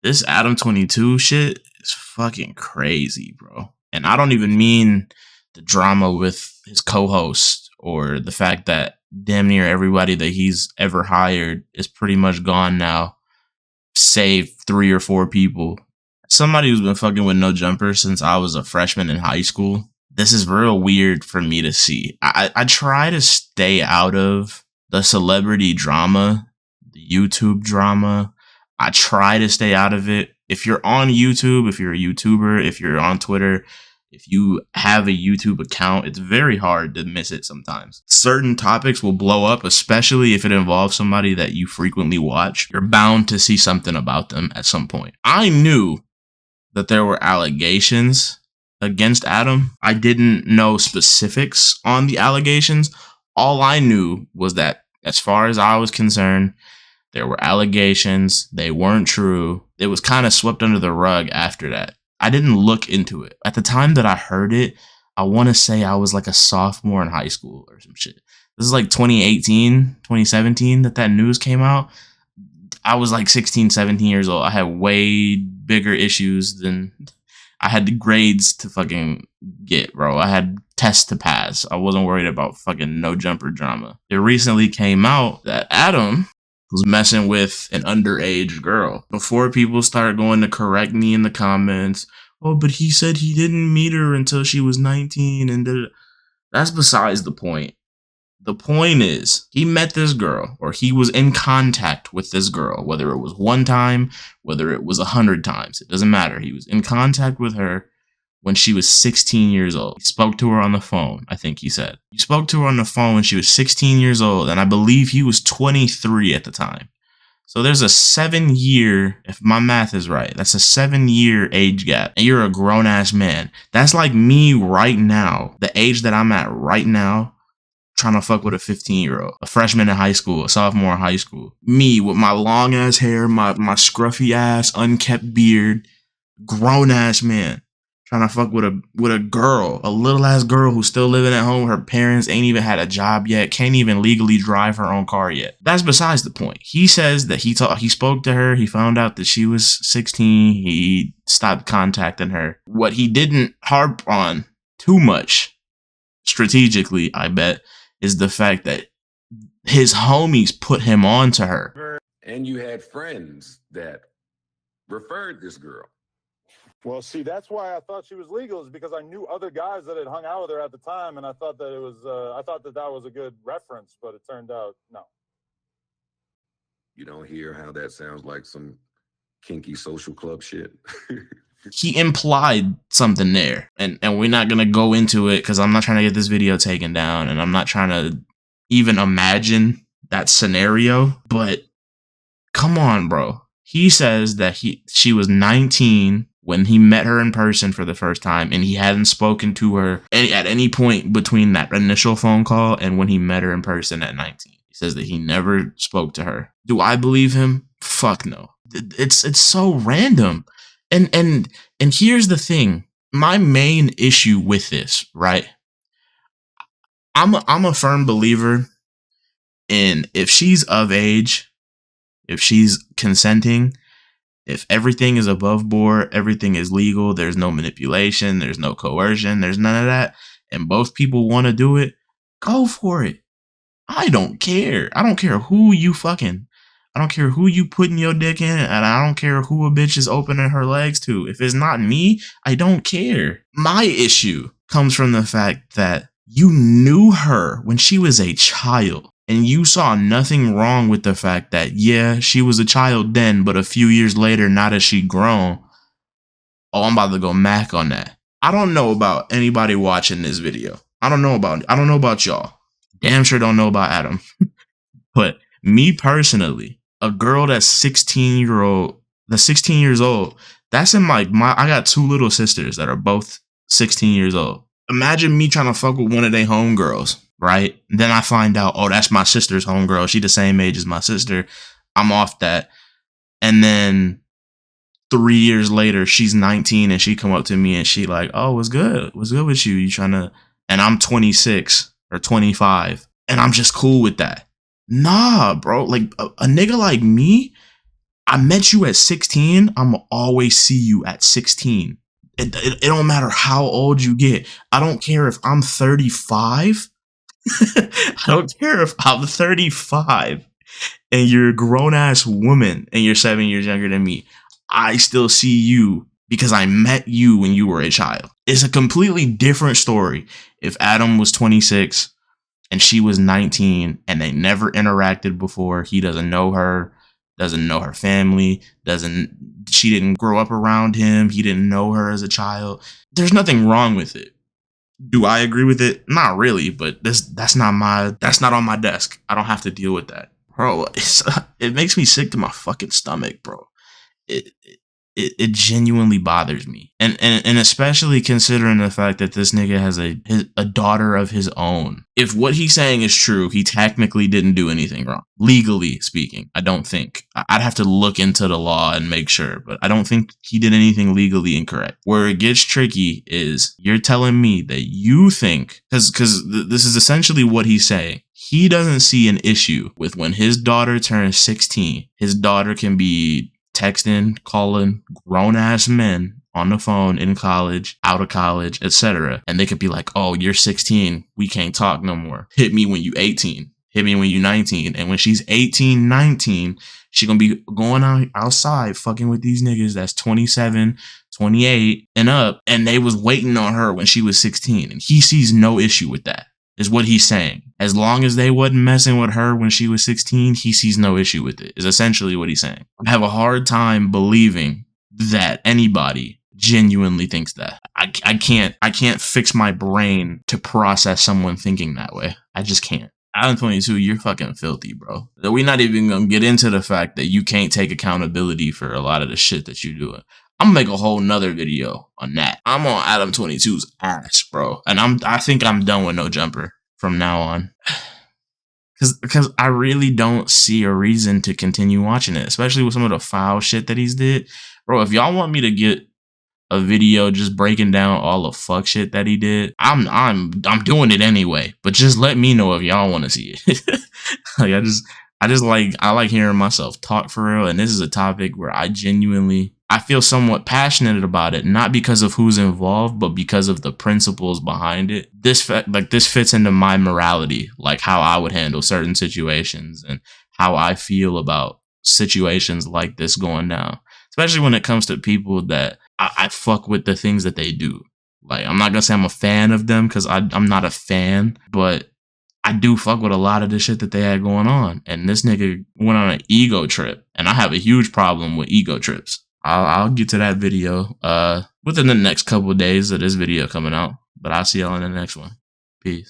This Adam22 shit is fucking crazy, bro. And I don't even mean the drama with his co-host or the fact that damn near everybody that he's ever hired is pretty much gone now, save 3 or 4 people. Somebody who's been fucking with No Jumper since I was a freshman in high school. This is real weird for me to see. I try to stay out of the celebrity drama, the YouTube drama. I try to stay out of it. If you're on YouTube, if you're a YouTuber, if you're on Twitter, if you have a YouTube account, it's very hard to miss it sometimes. Certain topics will blow up, especially if it involves somebody that you frequently watch. You're bound to see something about them at some point. I knew that there were allegations against Adam. I didn't know specifics on the allegations. All I knew was that, as far as I was concerned, there were allegations. They weren't true. It was kind of swept under the rug after that. I didn't look into it. At the time that I heard it, I want to say I was like a sophomore in high school or some shit. This is like 2018, 2017 that news came out. I was like 16, 17 years old. I had way bigger issues than I had the grades to fucking get, bro. I had tests to pass. I wasn't worried about fucking No Jumper drama. It recently came out that Adam was messing with an underage girl. Before people start going to correct me in the comments, oh, but he said he didn't meet her until she was 19 and that's besides the point. The point is, he met this girl, or he was in contact with this girl, whether it was one time, whether it was 100 times. It doesn't matter. He was in contact with her when she was 16 years old. He spoke to her on the phone, I think he said. He spoke to her on the phone when she was 16 years old, and I believe he was 23 at the time. So there's a 7-year, if my math is right, that's a 7-year age gap, and you're a grown-ass man. That's like me right now, the age that I'm at right now, trying to fuck with a 15-year-old, a freshman in high school, a sophomore in high school. Me with my long ass hair, my scruffy ass, unkept beard, grown ass man, trying to fuck with a girl, a little ass girl who's still living at home. Her parents ain't even had a job yet, can't even legally drive her own car yet. That's besides the point. He says that he spoke to her, he found out that she was 16, he stopped contacting her. What he didn't harp on too much, strategically, I bet, is the fact that his homies put him on to her. And you had friends that referred this girl. Well, see, that's why I thought she was legal, is because I knew other guys that had hung out with her at the time, and I thought that it was, I thought that was a good reference, but it turned out no. You don't hear how that sounds like some kinky social club shit? He implied something there, and we're not gonna go into it because I'm not trying to get this video taken down, and I'm not trying to even imagine that scenario. But come on, bro. He says that she was 19 when he met her in person for the first time, and he hadn't spoken to her at any point between that initial phone call and when he met her in person at 19. He says that he never spoke to her. Do I believe him? Fuck no. It's so random. And here's the thing. My main issue with this, right? I'm a firm believer in, if she's of age, if she's consenting, if everything is above board, everything is legal, there's no manipulation, there's no coercion, there's none of that, and both people want to do it, go for it. I don't care. I don't care who you fucking. I don't care who you putting your dick in, and I don't care who a bitch is opening her legs to. If it's not me, I don't care. My issue comes from the fact that you knew her when she was a child, and you saw nothing wrong with the fact that, yeah, she was a child then, but a few years later, now that she grown, oh, I'm about to go Mac on that. I don't know about anybody watching this video. I don't know about y'all. Damn sure don't know about Adam. But me personally, a girl that's 16 years old, that's in I got 2 little sisters that are both 16 years old. Imagine me trying to fuck with one of their homegirls, right? Then I find out, oh, that's my sister's homegirl. She the same age as my sister. I'm off that. And then 3 years later, she's 19 and she come up to me and she like, oh, what's good? What's good with you? You trying to, and I'm 26 or 25 and I'm just cool with that. Nah, bro. Like a nigga like me, I met you at 16. I'm gonna always see you at 16. It don't matter how old you get. I don't care if I'm 35. I don't care if I'm 35 and you're a grown ass woman and you're 7 years younger than me. I still see you because I met you when you were a child. It's a completely different story if Adam was 26 and she was 19 and they never interacted before. He doesn't know her family, she didn't grow up around him. He didn't know her as a child. There's nothing wrong with it. Do I agree with it? Not really, but that's not on my desk. I don't have to deal with that. Bro, it makes me sick to my fucking stomach, bro. It genuinely bothers me. And especially considering the fact that this nigga has a daughter of his own. If what he's saying is true, he technically didn't do anything wrong. Legally speaking, I don't think. I'd have to look into the law and make sure, but I don't think he did anything legally incorrect. Where it gets tricky is you're telling me that you think, because this is essentially what he's saying. He doesn't see an issue with when his daughter turns 16. His daughter can be texting, calling grown-ass men on the phone in college, out of college, etc. And they could be like, oh, you're 16. We can't talk no more. Hit me when you 18. Hit me when you 19. And when she's 18, 19, she gonna be going outside fucking with these niggas that's 27, 28 and up. And they was waiting on her when she was 16. And he sees no issue with that. Is what he's saying. As long as they wasn't messing with her when she was 16, he sees no issue with it, is essentially what he's saying. I have a hard time believing that anybody genuinely thinks that. I can't fix my brain to process someone thinking that way. I just can't. Adam22, you're fucking filthy, bro. We're not even gonna get into the fact that you can't take accountability for a lot of the shit that you're doing. I'm gonna make a whole nother video on that. I'm on Adam22's ass, bro. And I think I'm done with No Jumper from now on. Because I really don't see a reason to continue watching it, especially with some of the foul shit that he's did. Bro, if y'all want me to get a video just breaking down all the fuck shit that he did, I'm doing it anyway. But just let me know if y'all want to see it. Like I like hearing myself talk for real, and this is a topic where I feel somewhat passionate about it, not because of who's involved, but because of the principles behind it. This fits into my morality, like how I would handle certain situations and how I feel about situations like this going down, especially when it comes to people that I fuck with the things that they do. Like, I'm not gonna say I'm a fan of them because I'm not a fan, but I do fuck with a lot of the shit that they had going on. And this nigga went on an ego trip, and I have a huge problem with ego trips. I'll get to that video within the next couple of days of this video coming out, but I'll see y'all in the next one. Peace.